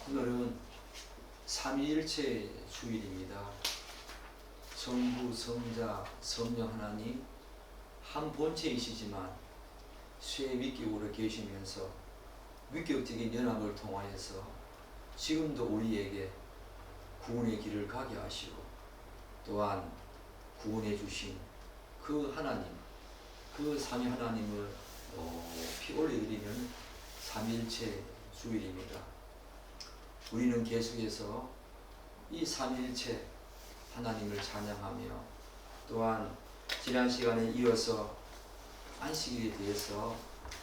오늘은 삼위일체 주일입니다. 성부, 성자, 성령 하나님 한 본체이시지만 쇠 위격으로 계시면서 위격적인 연합을 통하여서 지금도 우리에게 구원의 길을 가게 하시고 또한 구원해 주신 그 하나님, 그 삼위 하나님을 높이 올려드리는 삼위일체 주일입니다. 우리는 계속해서 이 삼위일체 하나님을 찬양하며 또한 지난 시간에 이어서 안식일에 대해서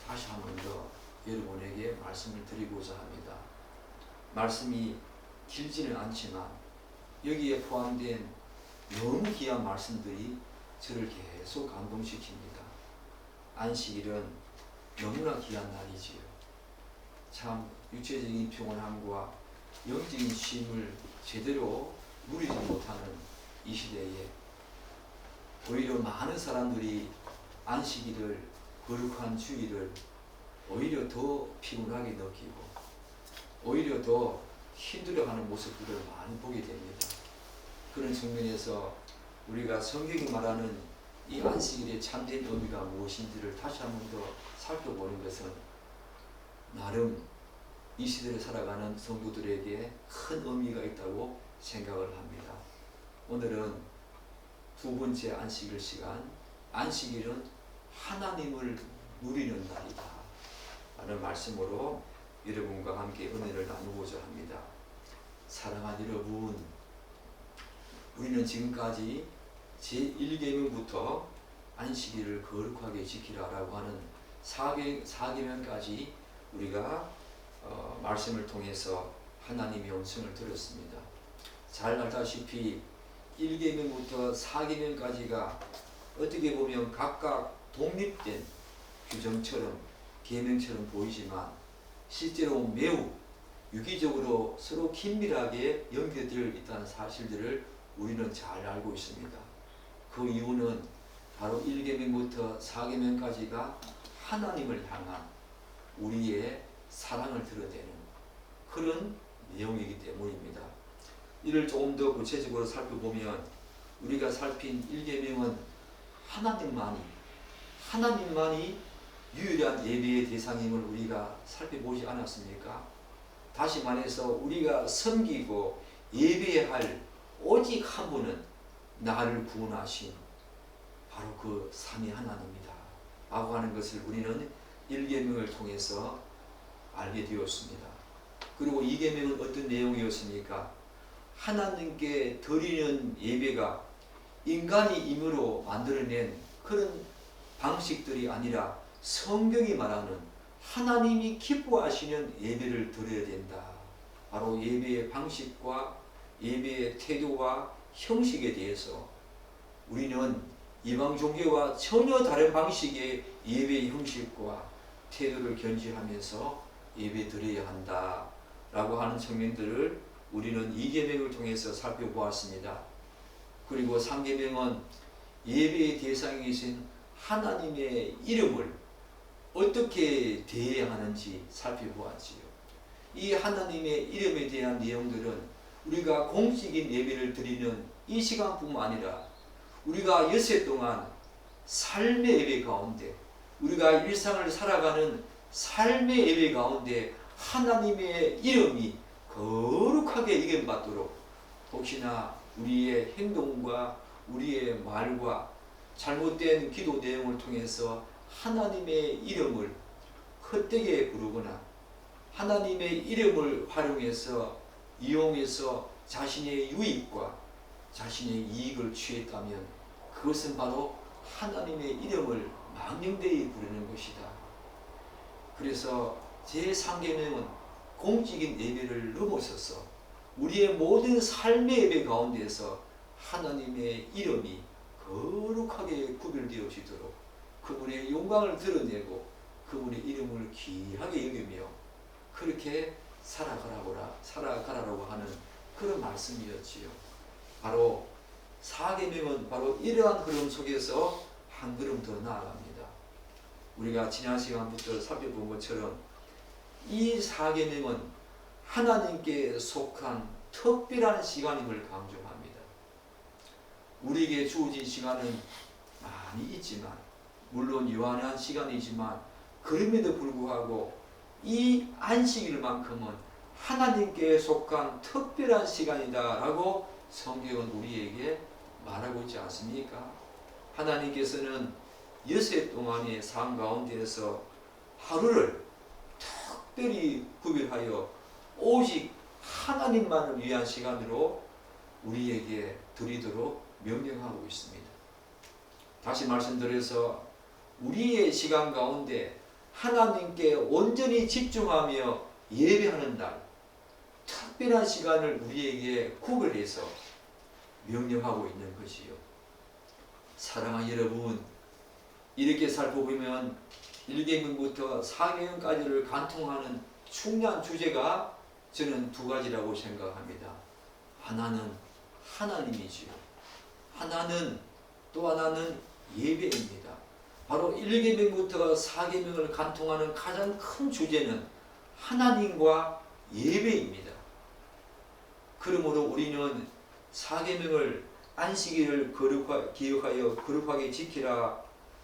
다시 한 번 더 여러분에게 말씀을 드리고자 합니다. 말씀이 길지는 않지만 여기에 포함된 너무 귀한 말씀들이 저를 계속 감동시킵니다. 안식일은 너무나 귀한 날이지요. 참 육체적인 피곤함과 영적인 쉼을 제대로 누리지 못하는 이 시대에 오히려 많은 사람들이 안식일을, 거룩한 주일을 오히려 더 피곤하게 느끼고 오히려 더 힘들어하는 모습들을 많이 보게 됩니다. 그런 측면에서 우리가 성경이 말하는 이 안식일의 참된 의미가 무엇인지를 다시 한 번 더 살펴보는 것은 나름 이 시대를 살아가는 성도들에게 큰 의미가 있다고 생각을 합니다. 오늘은 두 번째 안식일 시간, 안식일은 하나님을 누리는 날이다 라는 말씀으로 여러분과 함께 은혜를 나누고자 합니다. 사랑하는 여러분, 우리는 지금까지 제1계명부터 안식일을 거룩하게 지키라라고 하는 4계명까지 우리가 말씀을 통해서 하나님의 음성을 들었습니다. 잘 알다시피 1계명부터 4계명까지가 어떻게 보면 각각 독립된 규정처럼 계명처럼 보이지만 실제로 매우 유기적으로 서로 긴밀하게 연결되어 있다는 사실들을 우리는 잘 알고 있습니다. 그 이유는 바로 1계명부터 4계명까지가 하나님을 향한 우리의 사랑을 드러내는 그런 내용이기 때문입니다. 이를 조금 더 구체적으로 살펴보면 우리가 살핀 1계명은 하나님만이 유일한 예배의 대상임을 우리가 살펴보지 않았습니까? 다시 말해서 우리가 섬기고 예배해야 할 오직 한 분은 나를 구원하신 바로 그 삼위 하나님이다 라고 하는 것을 우리는 1계명을 통해서 알게 되었습니다. 그리고 2계명은 어떤 내용이었습니까? 하나님께 드리는 예배가 인간이 임으로 만들어낸 그런 방식들이 아니라 성경이 말하는 하나님이 기뻐하시는 예배를 드려야 된다. 바로 예배의 방식과 예배의 태도와 형식에 대해서 우리는 이방 종교와 전혀 다른 방식의 예배의 형식과 태도를 견지하면서 예배 드려야 한다 라고 하는 측면들을 우리는 2계명을 통해서 살펴보았습니다. 그리고 3계명은 예배의 대상이 계신 하나님의 이름을 어떻게 대해야 하는지 살펴보았지요. 이 하나님의 이름에 대한 내용들은 우리가 공식인 예배를 드리는 이 시간뿐만 아니라 우리가 엿새 동안 삶의 예배 가운데 우리가 일상을 살아가는 삶의 예배 가운데 하나님의 이름이 거룩하게 여김받도록 혹시나 우리의 행동과 우리의 말과 잘못된 기도 내용을 통해서 하나님의 이름을 헛되게 부르거나 하나님의 이름을 활용해서 이용해서 자신의 유익과 자신의 이익을 취했다면 그것은 바로 하나님의 이름을 망령되이 부르는 것이다. 그래서 제3계명은 공적인 예배를 넘어서서 우리의 모든 삶의 예배 가운데서 하나님의 이름이 거룩하게 구별되어지도록 그분의 영광을 드러내고 그분의 이름을 귀하게 여기며 그렇게 살아가라고 하는 그런 말씀이었지요. 바로 4계명은 바로 이러한 흐름 속에서 한 걸음 더 나아갑니다. 우리가 지난 시간부터 살펴본 것처럼 이 4계명은 하나님께 속한 특별한 시간임을 강조합니다. 우리에게 주어진 시간은 많이 있지만, 물론 유한한 시간이지만, 그럼에도 불구하고 이 안식일만큼은 하나님께 속한 특별한 시간이다라고 성경은 우리에게 말하고 있지 않습니까? 하나님께서는 6해 동안의 삶 가운데에서 하루를 특별히 구별하여 오직 하나님만을 위한 시간으로 우리에게 드리도록 명령하고 있습니다. 다시 말씀드려서 우리의 시간 가운데 하나님께 온전히 집중하며 예배하는 날, 특별한 시간을 우리에게 구별해서 명령하고 있는 것이요. 사랑하는 여러분, 이렇게 살펴보면 1계명부터 4계명까지를 관통하는 중요한 주제가 저는 두 가지라고 생각합니다. 하나는 하나님이지요. 하나는 또 하나는 예배입니다. 바로 1계명부터 4계명을 관통하는 가장 큰 주제는 하나님과 예배입니다. 그러므로 우리는 4계명을 안식일을 기억하여 거룩하게 지키라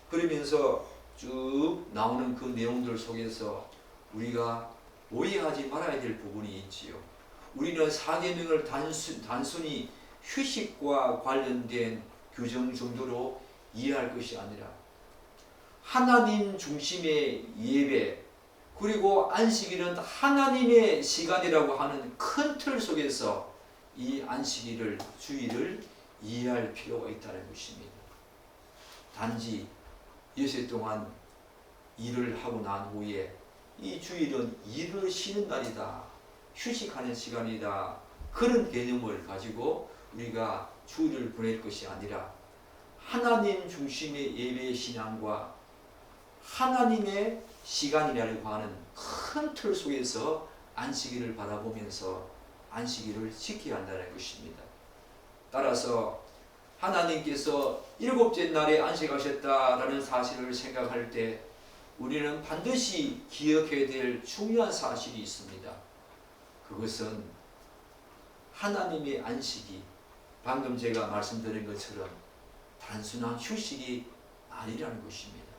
그러면서 쭉 나오는 그 내용들 속에서 우리가 오해하지 말아야 될 부분이 있지요. 우리는 4계명을 단순히 휴식과 관련된 규정 정도로 이해할 것이 아니라 하나님 중심의 예배, 그리고 안식일은 하나님의 시간이라고 하는 큰 틀 속에서 이 안식일을, 주일을 이해할 필요가 있다는 것입니다. 단지 6해 동안 일을 하고 난 후에 이 주일은 일을 쉬는 날이다, 휴식하는 시간이다, 그런 개념을 가지고 우리가 주일을 보낼 것이 아니라 하나님 중심의 예배의 신앙과 하나님의 시간이라고 하는 큰 틀 속에서 안식일을 바라보면서 안식일을 지켜야 한다는 것입니다. 따라서 하나님께서 7째 날에 안식하셨다라는 사실을 생각할 때 우리는 반드시 기억해야 될 중요한 사실이 있습니다. 그것은 하나님의 안식이 방금 제가 말씀드린 것처럼 단순한 휴식이 아니라는 것입니다.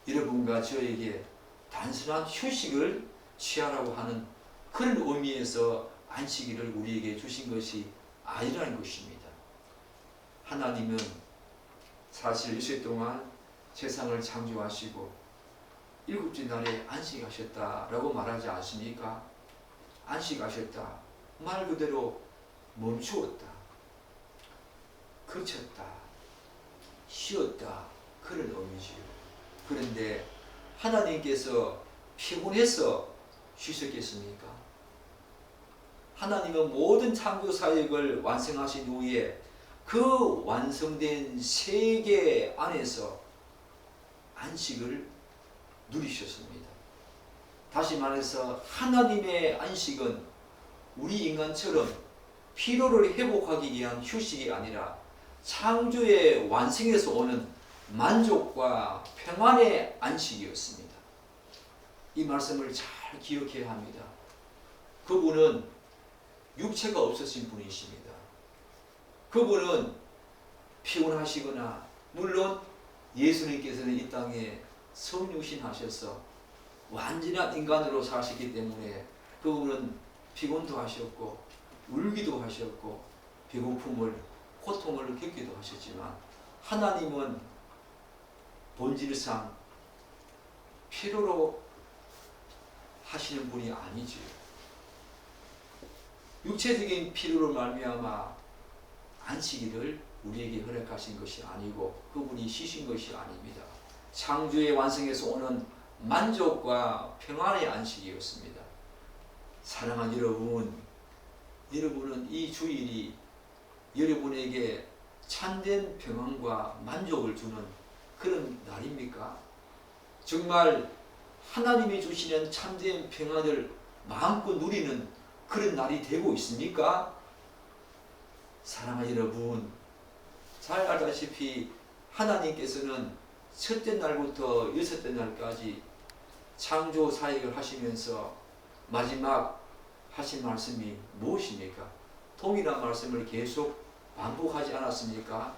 여러분과 저에게 단순한 휴식을 취하라고 하는 그런 의미에서 안식일을 우리에게 주신 것이 아니라는 것입니다. 하나님은 사실 6해 동안 세상을 창조하시고 7째 날에 안식하셨다라고 말하지 않습니까? 안식하셨다. 말 그대로 멈추었다, 그쳤다, 쉬었다, 그런 의미지요. 그런데 하나님께서 피곤해서 쉬셨겠습니까? 하나님은 모든 창조 사역을 완성하신 후에 그 완성된 세계 안에서 안식을 누리셨습니다. 다시 말해서 하나님의 안식은 우리 인간처럼 피로를 회복하기 위한 휴식이 아니라 창조의 완성에서 오는 만족과 평안의 안식이었습니다. 이 말씀을 잘 기억해야 합니다. 그분은 육체가 없으신 분이십니다. 그분은 피곤하시거나, 물론 예수님께서는 이 땅에 성육신하셔서 완전한 인간으로 사시기 때문에 그분은 피곤도 하셨고 울기도 하셨고 배고픔을, 고통을 겪기도 하셨지만 하나님은 본질상 피로로 하시는 분이 아니지요. 육체적인 피로로 말미암아 안식일을 우리에게 허락하신 것이 아니고 그분이 쉬신 것이 아닙니다. 창조의 완성에서 오는 만족과 평안의 안식이었습니다. 사랑하는 여러분, 여러분은 이 주일이 여러분에게 참된 평안과 만족을 주는 그런 날입니까? 정말 하나님이 주시는 참된 평안을 마음껏 누리는 그런 날이 되고 있습니까? 사랑하는 여러분, 잘 알다시피 하나님께서는 첫째 날부터 6째 날까지 창조 사역을 하시면서 마지막 하신 말씀이 무엇입니까? 동일한 말씀을 계속 반복하지 않았습니까?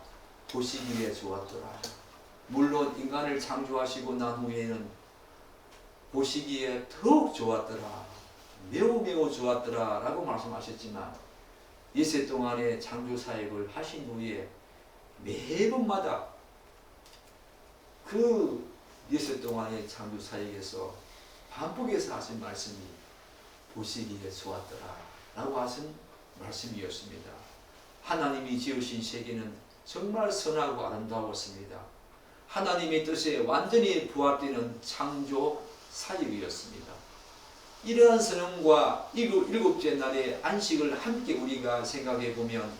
보시기에 좋았더라. 물론 인간을 창조하시고 난 후에는 보시기에 더욱 좋았더라. 매우 매우 좋았더라 라고 말씀하셨지만 엿새 동안의 창조 사역을 하신 후에 매번마다 그 엿새 동안의 창조 사역에서 반복해서 하신 말씀이 보시기에 좋았더라 라고 하신 말씀이었습니다. 하나님이 지으신 세계는 정말 선하고 아름다웠습니다. 하나님의 뜻에 완전히 부합되는 창조 사역이었습니다. 이러한 선언과 일곱째 날의 안식을 함께 우리가 생각해 보면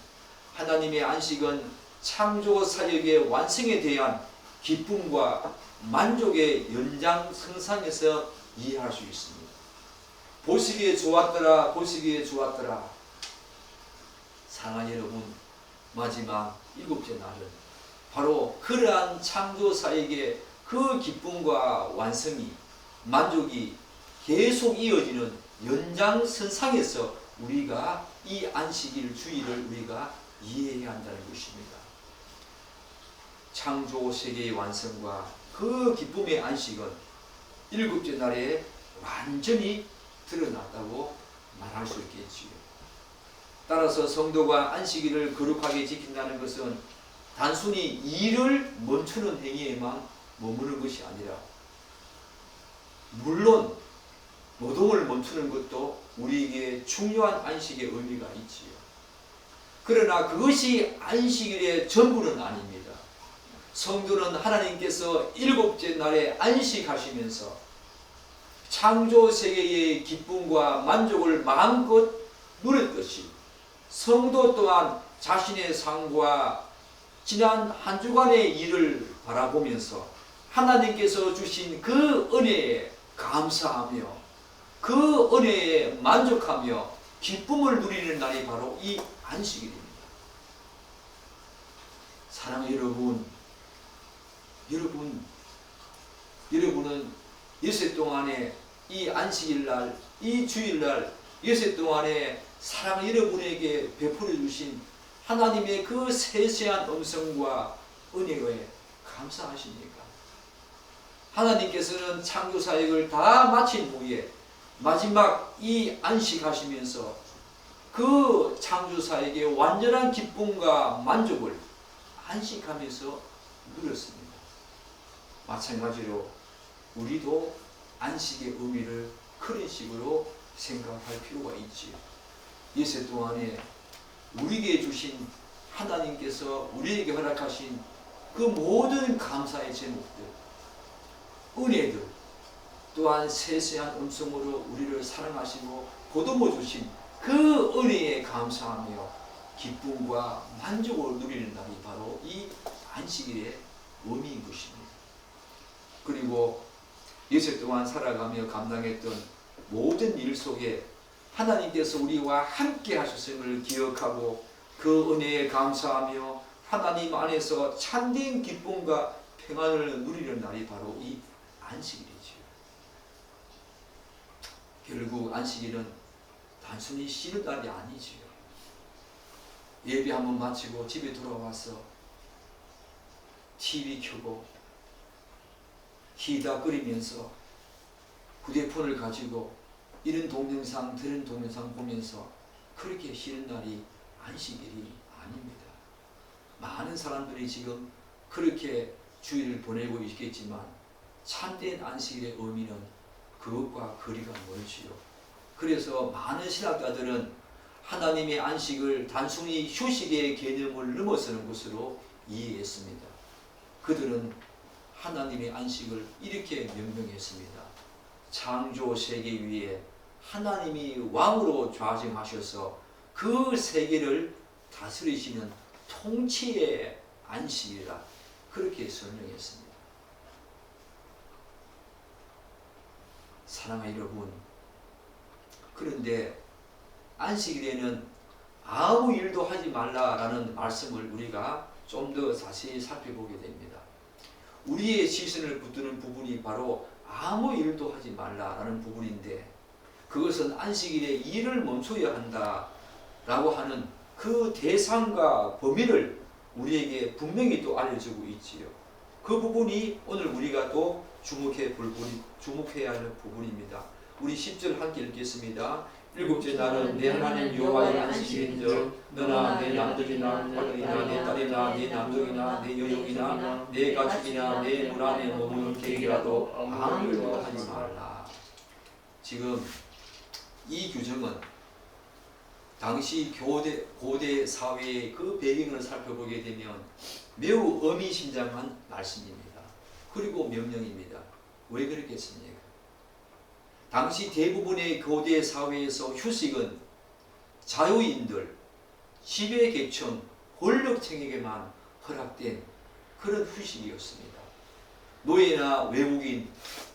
하나님의 안식은 창조 사역의 완성에 대한 기쁨과 만족의 연장선상에서 이해할 수 있습니다. 보시기에 좋았더라, 보시기에 좋았더라. 사랑하는 여러분, 마지막 일곱째 날은 바로 그러한 창조 사역의 그 기쁨과 완성이, 만족이 계속 이어지는 연장선상에서 우리가 이 안식일 주일을 우리가 이해해야 한다는 것입니다. 창조 세계의 완성과 그 기쁨의 안식은 일곱째 날에 완전히 드러났다고 말할 수 있겠지요. 따라서 성도가 안식일을 거룩하게 지킨다는 것은 단순히 일을 멈추는 행위에만 머무는 것이 아니라, 물론 노동을 멈추는 것도 우리에게 중요한 안식의 의미가 있지요. 그러나 그것이 안식일의 전부는 아닙니다. 성도는 하나님께서 일곱째 날에 안식하시면서 창조 세계의 기쁨과 만족을 마음껏 누렸듯이 성도 또한 자신의 삶과 지난 한 주간의 일을 바라보면서 하나님께서 주신 그 은혜에 감사하며 그 은혜에 만족하며 기쁨을 누리는 날이 바로 이 안식일입니다. 사랑하는 여러분은 엿새 동안에 이 안식일날, 이 주일날 엿새 동안에 사랑하는 여러분에게 베풀어 주신 하나님의 그 세세한 음성과 은혜에 감사하십니까? 하나님께서는 창조 사역을 다 마친 후에 마지막 이 안식하시면서 그 창조 사역의 완전한 기쁨과 만족을 안식하면서 누렸습니다. 마찬가지로 우리도 안식의 의미를 그런 식으로 생각할 필요가 있지요. 엿새 동안에 우리에게 주신 하나님께서 우리에게 허락하신 그 모든 감사의 제목들, 은혜들, 또한 세세한 음성으로 우리를 사랑하시고 보듬어 주신 그 은혜에 감사하며 기쁨과 만족을 누리는 날이 바로 이 안식일의 의미인 것입니다. 그리고 엿새 동안 살아가며 감당했던 모든 일 속에 하나님께서 우리와 함께 하셨음을 기억하고 그 은혜에 감사하며 하나님 안에서 참된 기쁨과 평안을 누리는 날이 바로 이 안식일이지요. 결국 안식일은 단순히 쉬는 날이 아니지요. 예배 한번 마치고 집에 돌아와서 TV 켜고 기다 끓이면서 휴대폰을 가지고 이런 동영상 저런 동영상 보면서 그렇게 쉬는 날이 안식일이 아닙니다. 많은 사람들이 지금 그렇게 주일을 보내고 있겠지만 참된 안식일의 의미는 그것과 거리가 멀지요. 그래서 많은 신학자들은 하나님의 안식을 단순히 휴식의 개념을 넘어서는 것으로 이해했습니다. 그들은 하나님의 안식을 이렇게 명명했습니다. 창조 세계 위에 하나님이 왕으로 좌정하셔서 그 세계를 다스리시는 통치의 안식이라 그렇게 설명했습니다. 사랑하는 여러분, 그런데 안식일에는 아무 일도 하지 말라라는 말씀을 우리가 좀 더 자세히 살펴보게 됩니다. 우리의 시선을 붙드는 부분이 바로 아무 일도 하지 말라라는 부분인데, 그것은 안식일에 일을 멈춰야 한다라고 하는 그 대상과 범위를 우리에게 분명히 또 알려주고 있지요. 그 부분이 오늘 우리가 또 주목해야 할 부분입니다. 우리 10절 함께 읽겠습니다. 일곱째 날은 내 하나님 여호와의 안식일인즉 너나 내 남들이나 딸이나 내 딸이나 내 남종이나 내 여종이나 내 가축이나 내 문화 내 몸을 계기라도 아무 일도 하지 말라. 지금 이 규정은 당시 고대 사회의 그 배경을 살펴보게 되면 매우 의미심장한 말씀입니다. 그리고 명령입니다. 왜 그렇겠습니까? 당시 대부분의 고대 사회에서 휴식은 자유인들, 지배계층, 권력층에게만 허락된 그런 휴식이었습니다. 노예나 외국인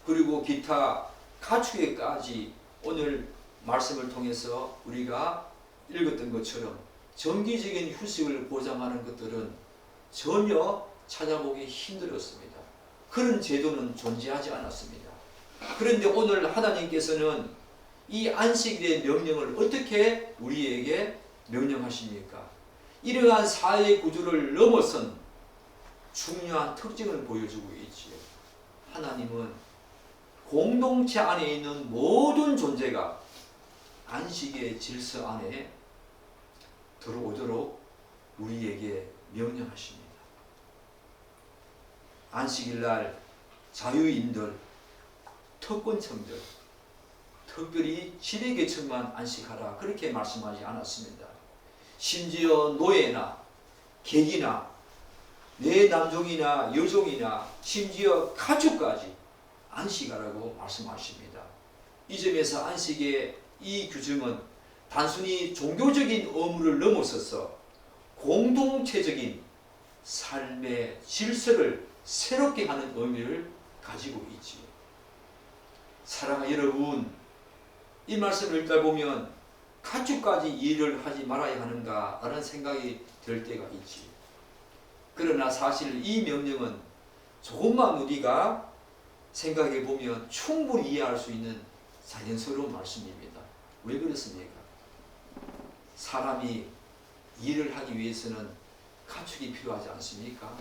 그리고 기타 가축에까지 오늘 말씀을 통해서 우리가 읽었던 것처럼 정기적인 휴식을 보장하는 것들은 전혀 찾아보기 힘들었습니다. 그런 제도는 존재하지 않았습니다. 그런데 오늘 하나님께서는 이 안식일의 명령을 어떻게 우리에게 명령하십니까? 이러한 사회 구조를 넘어선 중요한 특징을 보여주고 있지요. 하나님은 공동체 안에 있는 모든 존재가 안식의 질서 안에 들어오도록 우리에게 명령하십니다. 안식일날 자유인들, 특권층들, 특별히 지배계층만 안식하라 그렇게 말씀하지 않았습니다. 심지어 노예나 객이나 내 남종이나 여종이나 심지어 가축까지 안식하라고 말씀하십니다. 이 점에서 안식의 이 규정은 단순히 종교적인 의무를 넘어서서 공동체적인 삶의 질서를 새롭게 하는 의미를 가지고 있지요. 사랑하는 여러분, 이 말씀을 읽다 보면 가축까지 일을 하지 말아야 하는가 라는 생각이 들 때가 있지요. 그러나 사실 이 명령은 조금만 우리가 생각해 보면 충분히 이해할 수 있는 자연스러운 말씀입니다. 왜 그렇습니까? 사람이 일을 하기 위해서는 가축이 필요하지 않습니까?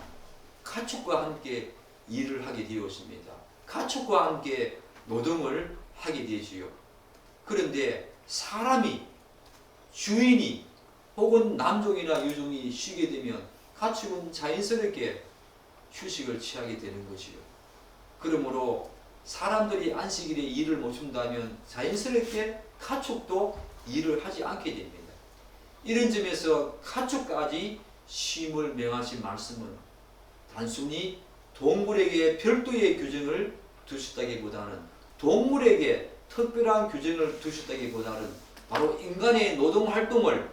가축과 함께 일을 하게 되었습니다. 가축과 함께 노동을 하게 되지요. 그런데 사람이, 주인이 혹은 남종이나 여종이 쉬게 되면 가축은 자연스럽게 휴식을 취하게 되는 것이요. 그러므로 사람들이 안식일에 일을 멈춘다면 자연스럽게 가축도 일을 하지 않게 됩니다. 이런 점에서 가축까지 쉼을 명하신 말씀은 단순히 동물에게 별도의 규정을 두셨다기보다는 동물에게 특별한 규정을 두셨다기보다는 바로 인간의 노동활동을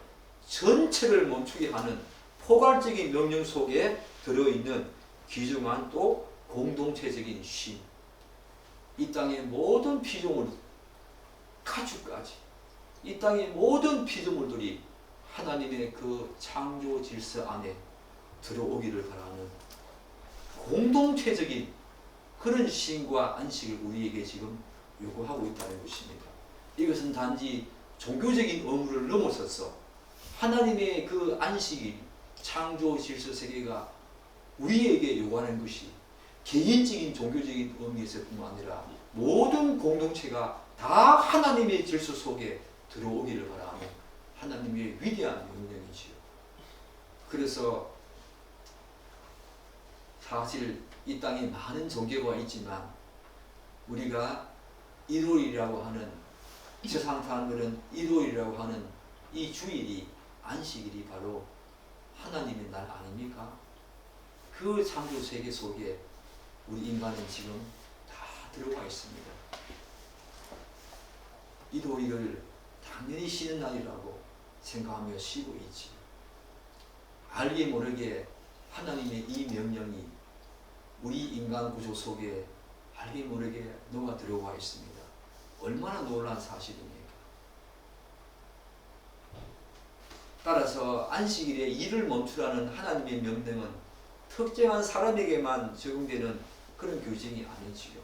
전체를 멈추게 하는 포괄적인 명령 속에 들어있는 귀중한 또 공동체적인 쉼. 이 땅의 모든 피조물, 가축까지 이 땅의 모든 피조물들이 하나님의 그 창조 질서 안에 들어오기를 바라는 공동체적인 그런 쉼과 안식을 우리에게 지금 요구하고 있다는 것입니다. 이것은 단지 종교적인 의무를 넘어서서 하나님의 그 안식일, 창조 질서 세계가 우리에게 요구하는 것이 개인적인 종교적인 의미에서뿐만 아니라 모든 공동체가 다 하나님의 질서 속에 들어오기를 바라는 하나님의 위대한 명령이지요. 그래서 사실 이 땅에 많은 종교가 있지만 우리가 일요일이라고 하는 세상 사람들은 일요일이라고 하는 이 주일이 안식일이 바로 하나님의 날 아닙니까? 그 창조 세계 속에 우리 인간은 지금 다 들어가 있습니다. 일요일을 당연히 쉬는 날이라고 생각하며 쉬고 있지. 알게 모르게 하나님의 이 명령이 우리 인간 구조 속에 알게 모르게 녹아 들어와 있습니다. 얼마나 놀라운 사실입니까? 따라서 안식일에 일을 멈추라는 하나님의 명령은 특정한 사람에게만 적용되는 그런 규정이 아니지요.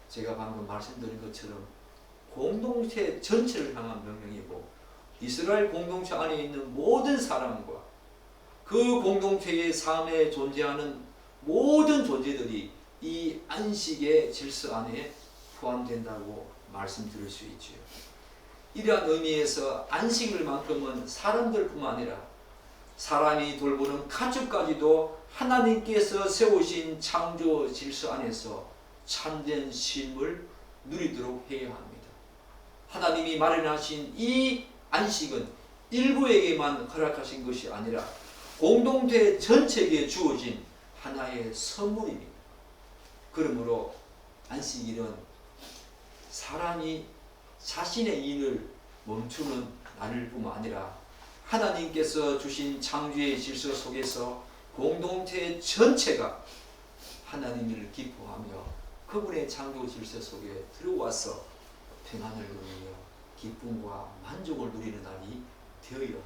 제가 방금 말씀드린 것처럼 공동체 전체를 향한 명령이고 이스라엘 공동체 안에 있는 모든 사람과 그 공동체의 삶에 존재하는 모든 존재들이 이 안식의 질서 안에 포함된다고 말씀드릴 수 있지요. 이러한 의미에서 안식일만큼은 사람들뿐만 아니라 사람이 돌보는 가축까지도 하나님께서 세우신 창조 질서 안에서 참된 쉼을 누리도록 해야 합니다. 하나님이 마련하신 이 안식은 일부에게만 허락하신 것이 아니라 공동체 전체에게 주어진 하나의 선물입니다. 그러므로 안식일은 사람이 자신의 일을 멈추는 날일 뿐만 아니라 하나님께서 주신 창조의 질서 속에서 공동체 전체가 하나님을 기뻐하며 그분의 창조 질서 속에 들어와서 평안을 누리며 기쁨과 만족을 누리는 날이 되어야 합니다.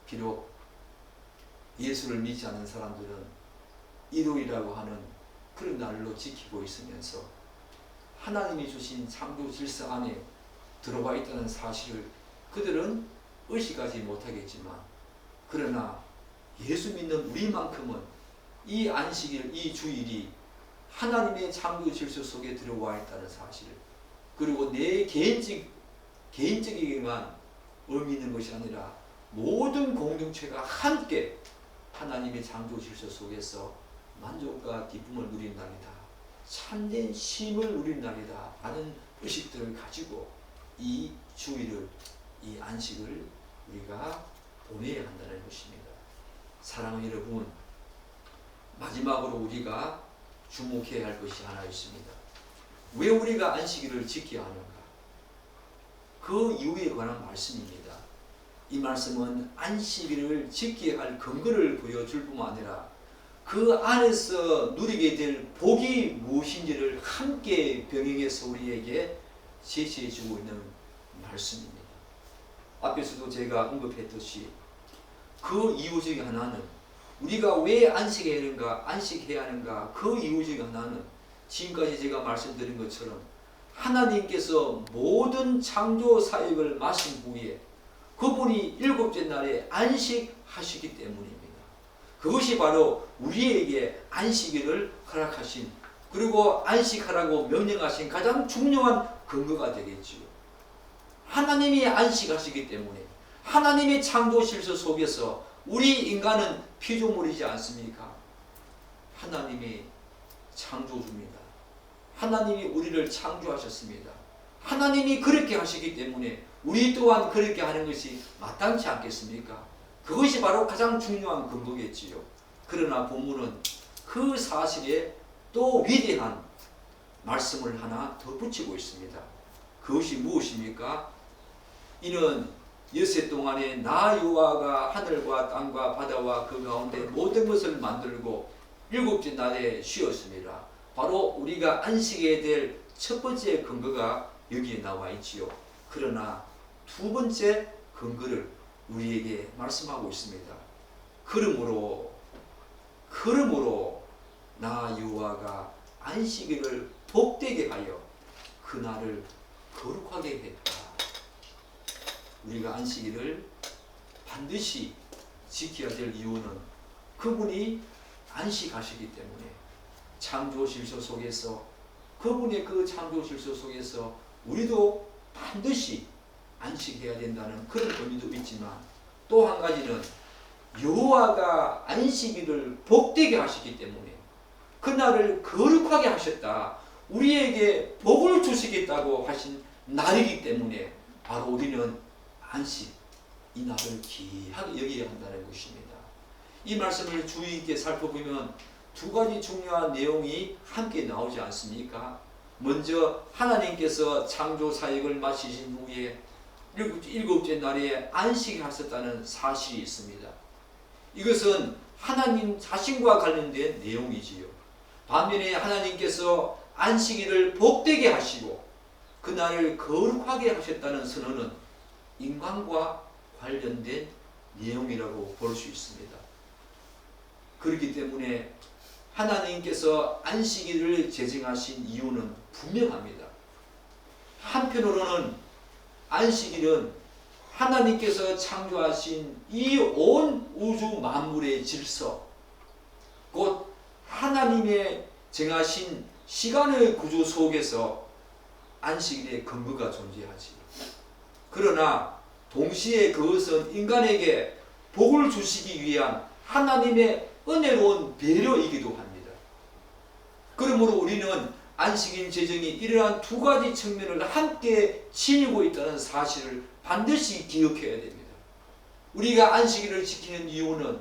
비록 예수를 믿지 않는 사람들은 일요일이라고 하는 그런 날로 지키고 있으면서 하나님이 주신 창조 질서 안에 들어와 있다는 사실을 그들은 의식하지 못하겠지만, 그러나 예수 믿는 우리만큼은 이 안식일, 이 주일이 하나님의 창조 질서 속에 들어와 있다는 사실을, 그리고 내 개인적이게만 의미 있는 것이 아니라 모든 공동체가 함께 하나님의 창조 질서 속에서 만족과 기쁨을 누린 날이다, 참된 쉼을 누린 날이다 라는 의식들을 가지고 이 주일을, 이 안식을 우리가 보내야 한다는 것입니다. 사랑하는 여러분, 마지막으로 우리가 주목해야 할 것이 하나 있습니다. 왜 우리가 안식일을 지켜야 하는가? 그 이유에 관한 말씀입니다. 이 말씀은 안식일을 지켜야 할 근거를 보여줄 뿐만 아니라 그 안에서 누리게 될 복이 무엇인지를 함께 병행해서 우리에게 제시해 주고 있는 말씀입니다. 앞에서도 제가 언급했듯이 그 이유 중에 하나는, 우리가 왜 안식해야 하는가, 그 이유 중에 하나는 지금까지 제가 말씀드린 것처럼 하나님께서 모든 창조 사역을 마친 후에 그분이 일곱째 날에 안식하시기 때문입니다. 그것이 바로 우리에게 안식일을 허락하신, 그리고 안식하라고 명령하신 가장 중요한 근거가 되겠지요. 하나님이 안식하시기 때문에 하나님의 창조 질서 속에서 우리 인간은 피조물이지 않습니까? 하나님이 창조주입니다. 하나님이 우리를 창조하셨습니다. 하나님이 그렇게 하시기 때문에 우리 또한 그렇게 하는 것이 마땅치 않겠습니까? 그것이 바로 가장 중요한 근거겠지요. 그러나 본문은 그 사실에 또 위대한 말씀을 하나 덧붙이고 있습니다. 그것이 무엇입니까? 이는 엿새 동안에 나 여호와가 하늘과 땅과 바다와 그 가운데 모든 것을 만들고 일곱째 날에 쉬었습니다. 바로 우리가 안식해야 될 첫 번째 근거가 여기에 나와 있지요. 그러나 두 번째 근거를 우리에게 말씀하고 있습니다. 그러므로 나 여호와가 안식일을 복되게 하여 그날을 거룩하게 했다. 우리가 안식일을 반드시 지켜야 될 이유는 그분이 안식하시기 때문에, 창조 질서 속에서, 그분의 그 창조 질서 속에서 우리도 반드시 안식해야 된다는 그런 의미도 있지만, 또 한 가지는 여호와가 안식일을 복되게 하시기 때문에 그날을 거룩하게 하셨다, 우리에게 복을 주시겠다고 하신 날이기 때문에 바로 우리는 안식, 이 날을 귀하게 여겨야 한다는 것입니다. 이 말씀을 주의 있게 살펴보면 두 가지 중요한 내용이 함께 나오지 않습니까? 먼저 하나님께서 창조 사역을 마치신 후에 일곱째 날에 안식하셨다는 사실이 있습니다. 이것은 하나님 자신과 관련된 내용이지요. 반면에 하나님께서 안식일을 복되게 하시고 그날을 거룩하게 하셨다는 선언은 인간과 관련된 내용이라고 볼 수 있습니다. 그렇기 때문에 하나님께서 안식일을 제정하신 이유는 분명합니다. 한편으로는 안식일은 하나님께서 창조하신 이 온 우주 만물의 질서, 곧 하나님의 정하신 시간의 구조 속에서 안식일의 근거가 존재하지. 그러나 동시에 그것은 인간에게 복을 주시기 위한 하나님의 은혜로운 배려이기도 합니다. 그러므로 우리는 안식일 제정이 이러한 두 가지 측면을 함께 지니고 있다는 사실을 반드시 기억해야 됩니다. 우리가 안식일을 지키는 이유는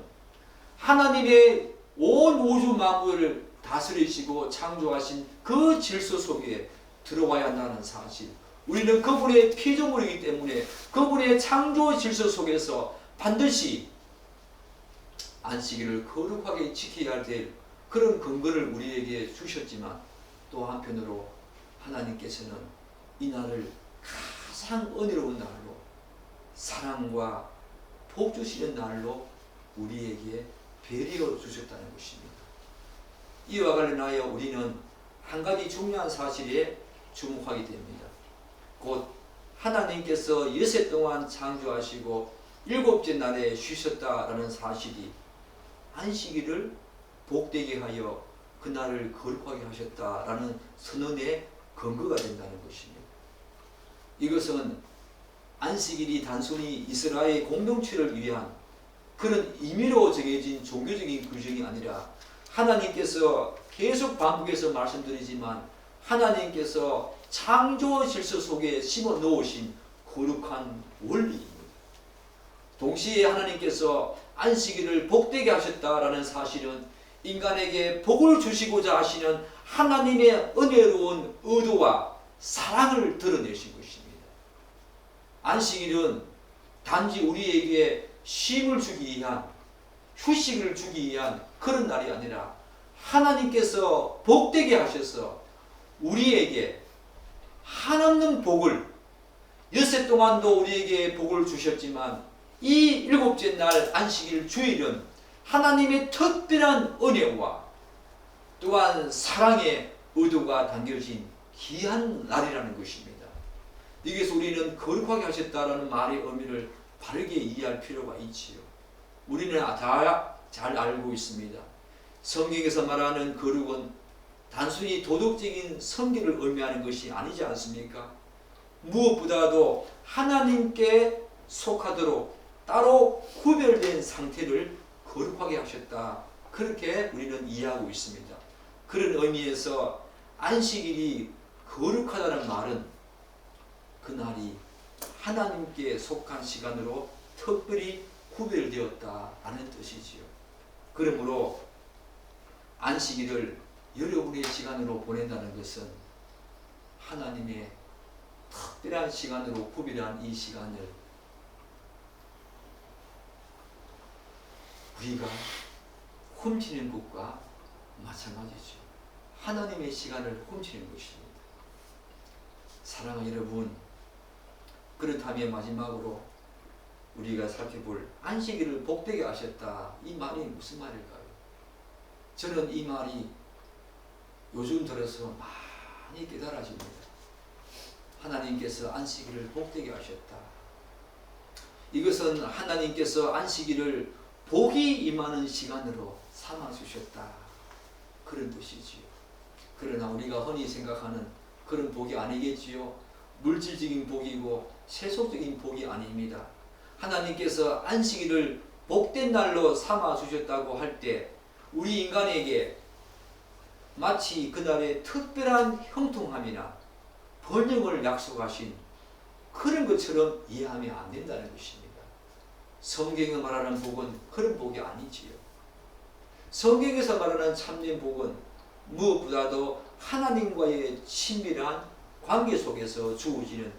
하나님의 온 우주 만물을 다스리시고 창조하신 그 질서 속에 들어와야 한다는 사실. 우리는 그분의 피조물이기 때문에 그분의 창조 질서 속에서 반드시 안식일을 거룩하게 지켜야 될 그런 근거를 우리에게 주셨지만, 또 한편으로 하나님께서는 이 날을 가장 은혜로운 날로, 사랑과 복 주시는 날로 우리에게 배려 주셨다는 것입니다. 이와 관련하여 우리는 한 가지 중요한 사실에 주목하게 됩니다. 곧 하나님께서 여섯 동안 창조하시고 일곱째 날에 쉬셨다라는 사실이 안식일을 복되게 하여 그날을 거룩하게 하셨다라는 선언의 근거가 된다는 것입니다. 이것은 안식일이 단순히 이스라엘 공동체를 위한 그런 임의로 정해진 종교적인 규정이 아니라, 하나님께서 계속 반복해서 말씀드리지만 하나님께서 창조 질서 속에 심어 놓으신 거룩한 원리입니다. 동시에 하나님께서 안식일을 복되게 하셨다라는 사실은 인간에게 복을 주시고자 하시는 하나님의 은혜로운 의도와 사랑을 드러내신 것입니다. 안식일은 단지 우리에게 쉼을 주기 위한, 휴식을 주기 위한 그런 날이 아니라 하나님께서 복되게 하셔서 우리에게 한없는 복을, 엿새 동안도 우리에게 복을 주셨지만 이 일곱째 날 안식일 주일은 하나님의 특별한 은혜와 또한 사랑의 의도가 담겨진 귀한 날이라는 것입니다. 여기서 우리는 거룩하게 하셨다라는 말의 의미를 바르게 이해할 필요가 있지요. 우리는 다 잘 알고 있습니다. 성경에서 말하는 거룩은 단순히 도덕적인 성결을 의미하는 것이 아니지 않습니까? 무엇보다도 하나님께 속하도록 따로 구별된 상태를 거룩하게 하셨다, 그렇게 우리는 이해하고 있습니다. 그런 의미에서 안식일이 거룩하다는 말은 그날이 하나님께 속한 시간으로 특별히 구별되었다라는 뜻이지요. 그러므로 안식일을 여러분의 시간으로 보낸다는 것은 하나님의 특별한 시간으로 구별한 이 시간을 우리가 훔치는 것과 마찬가지죠. 하나님의 시간을 훔치는 것입니다. 사랑하는 여러분, 그렇다면 마지막으로 우리가 살펴볼 안식일을 복되게 하셨다, 이 말이 무슨 말일까요? 저는 이 말이 요즘 들어서 많이 깨달아집니다. 하나님께서 안식일을 복되게 하셨다. 이것은 하나님께서 안식일을 복이 임하는 시간으로 삼아주셨다, 그런 뜻이지요. 그러나 우리가 흔히 생각하는 그런 복이 아니겠지요. 물질적인 복이고 세속적인 복이 아닙니다. 하나님께서 안식일을 복된 날로 삼아주셨다고 할 때 우리 인간에게 마치 그날의 특별한 형통함이나 번영을 약속하신 그런 것처럼 이해하면 안 된다는 것입니다. 성경에 말하는 복은 그런 복이 아니지요. 성경에서 말하는 참된 복은 무엇보다도 하나님과의 친밀한 관계 속에서 주어지는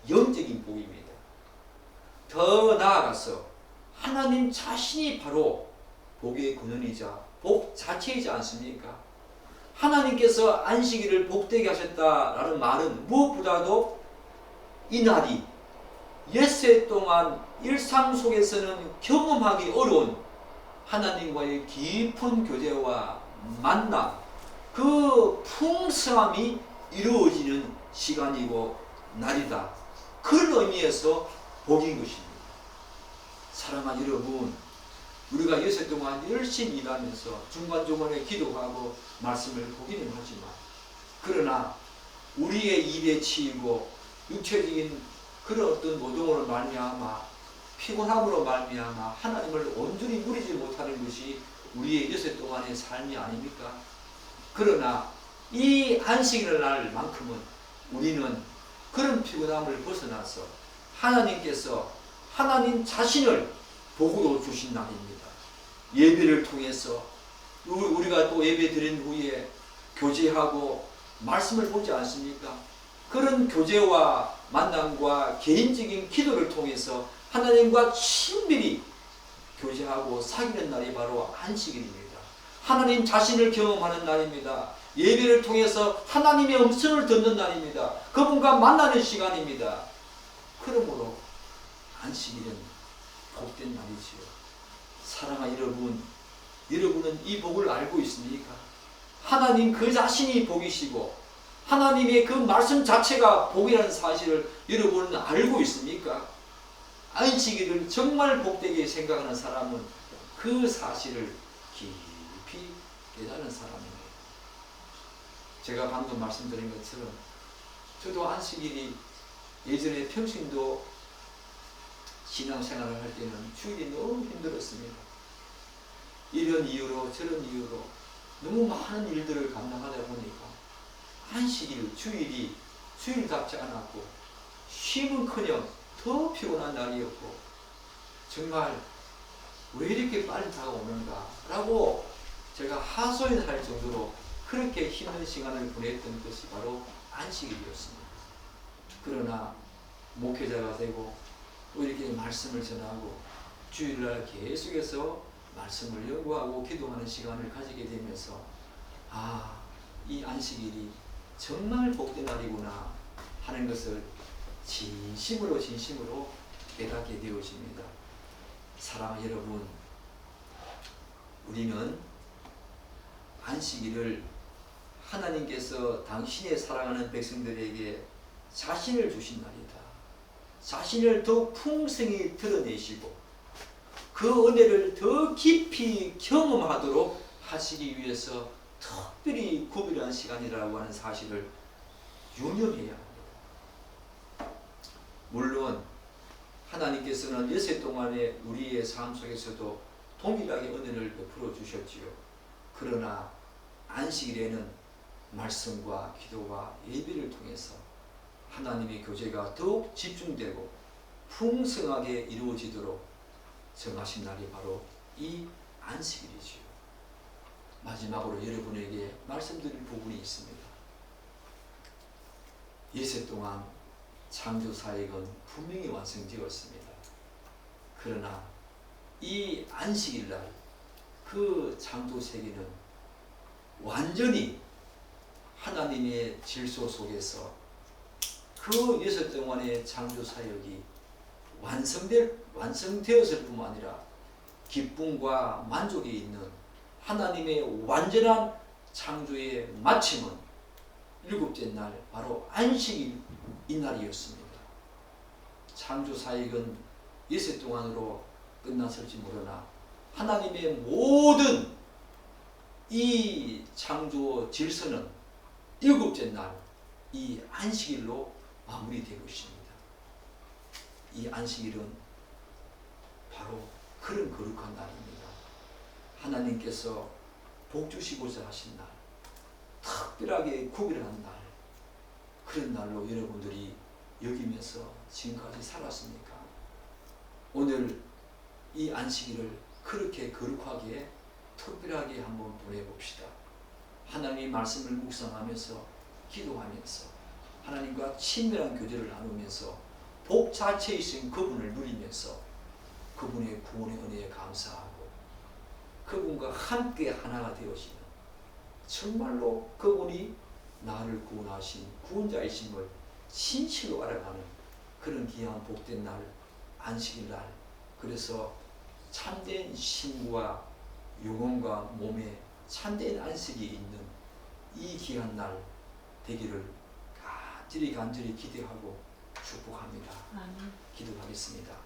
영적인 복입니다. 더 나아가서 하나님 자신이 바로 복의 근원이자 복 자체이지 않습니까? 하나님께서 안식일을 복되게 하셨다라는 말은 무엇보다도 이 날이 엿새 동안 일상 속에서는 경험하기 어려운 하나님과의 깊은 교제와 만남, 그 풍성함이 이루어지는 시간이고 날이다. 그런 의미에서 복인 것입니다. 사랑하는 여러분, 우리가 여섯 동안 열심히 일하면서 중간중간에 기도하고 말씀을 보기는 하지만, 그러나 우리의 일에 치이고 육체적인 그런 어떤 노동으로 말미암아 피곤함으로 말미암아 하나님을 온전히 누리지 못하는 것이 우리의 여섯 동안의 삶이 아닙니까? 그러나 이 안식일 날만큼은 우리는 그런 피곤함을 벗어나서 하나님께서 하나님 자신을 복으로 주신 날입니다. 예배를 통해서 우리가 또 예배 드린 후에 교제하고 말씀을 보지 않습니까? 그런 교제와 만남과 개인적인 기도를 통해서 하나님과 친밀히 교제하고 사귀는 날이 바로 안식일입니다. 하나님 자신을 경험하는 날입니다. 예배를 통해서 하나님의 음성을 듣는 날입니다. 그분과 만나는 시간입니다. 그러므로 안식일은 복된 날이지요. 사랑하는 여러분, 여러분은 이 복을 알고 있습니까? 하나님 그 자신이 복이시고 하나님의 그 말씀 자체가 복이라는 사실을 여러분은 알고 있습니까? 안식일을 정말 복되게 생각하는 사람은 그 사실을 깊이 깨닫는 사람입니다. 제가 방금 말씀드린 것처럼 저도 안식일이 예전에 평신도 신앙생활을 할 때는 주일이 너무 힘들었습니다. 이런 이유로 저런 이유로 너무 많은 일들을 감당하다 보니까 안식일, 주일이 주일답지 않았고 쉼은커녕 더 피곤한 날이었고 정말 왜 이렇게 빨리 다가오는가 라고 제가 하소연할 정도로 그렇게 힘든 시간을 보냈던 것이 바로 안식일이었습니다. 그러나 목회자가 되고 또 이렇게 말씀을 전하고 주일날 계속해서 말씀을 연구하고 기도하는 시간을 가지게 되면서 이 안식일이 정말 복된 날이구나 하는 것을 진심으로 깨닫게 되어집니다. 사랑하는 여러분, 우리는 안식일을 하나님께서 당신의 사랑하는 백성들에게 자신을 주신 날이다. 자신을 더 풍성히 드러내시고 그 은혜를 더 깊이 경험하도록 하시기 위해서 특별히 구별한 시간이라고 하는 사실을 유념해야 합니다. 물론 하나님께서는 여세 동안의 우리의 삶 속에서도 동일하게 은혜를 베풀어 주셨지요. 그러나 안식일에는 말씀과 기도와 예배를 통해서 하나님의 교제가 더욱 집중되고 풍성하게 이루어지도록 정하신 날이 바로 이 안식일이지요. 마지막으로 여러분에게 말씀드릴 부분이 있습니다. 예세 동안 창조사역은 분명히 완성되었습니다. 그러나 이 안식일날 그 창조세계는 완전히 하나님의 질서 속에서 그 예세 동안의 창조사역이 완성되었을 뿐만 아니라 기쁨과 만족이 있는 하나님의 완전한 창조의 마침은 일곱째 날 바로 안식일 이날이었습니다. 창조사역은 예세 동안으로 끝났을지 모르나 하나님의 모든 이 창조 질서는 일곱째 날 이 안식일로 마무리되고 있습니다. 이 안식일은 바로 그런 거룩한 날입니다. 하나님께서 복 주시고자 하신 날, 특별하게 구별한 날, 그런 날로 여러분들이 여기면서 지금까지 살았습니까? 오늘 이 안식일을 그렇게 거룩하게 특별하게 한번 보내봅시다. 하나님의 말씀을 묵상하면서 기도하면서 하나님과 친밀한 교제를 나누면서 복 자체이신 그분을 누리면서 그분의 구원의 은혜에 감사하고 그분과 함께 하나가 되어지는 정말로 그분이 나를 구원하신 구원자이심을 진실로 알아가는 그런 귀한 복된 날, 안식일 날, 그래서 참된 신과 영혼과 몸에 참된 안식이 있는 이 귀한 날 되기를 간절히 기대하고 축복합니다. 아멘. 기도하겠습니다.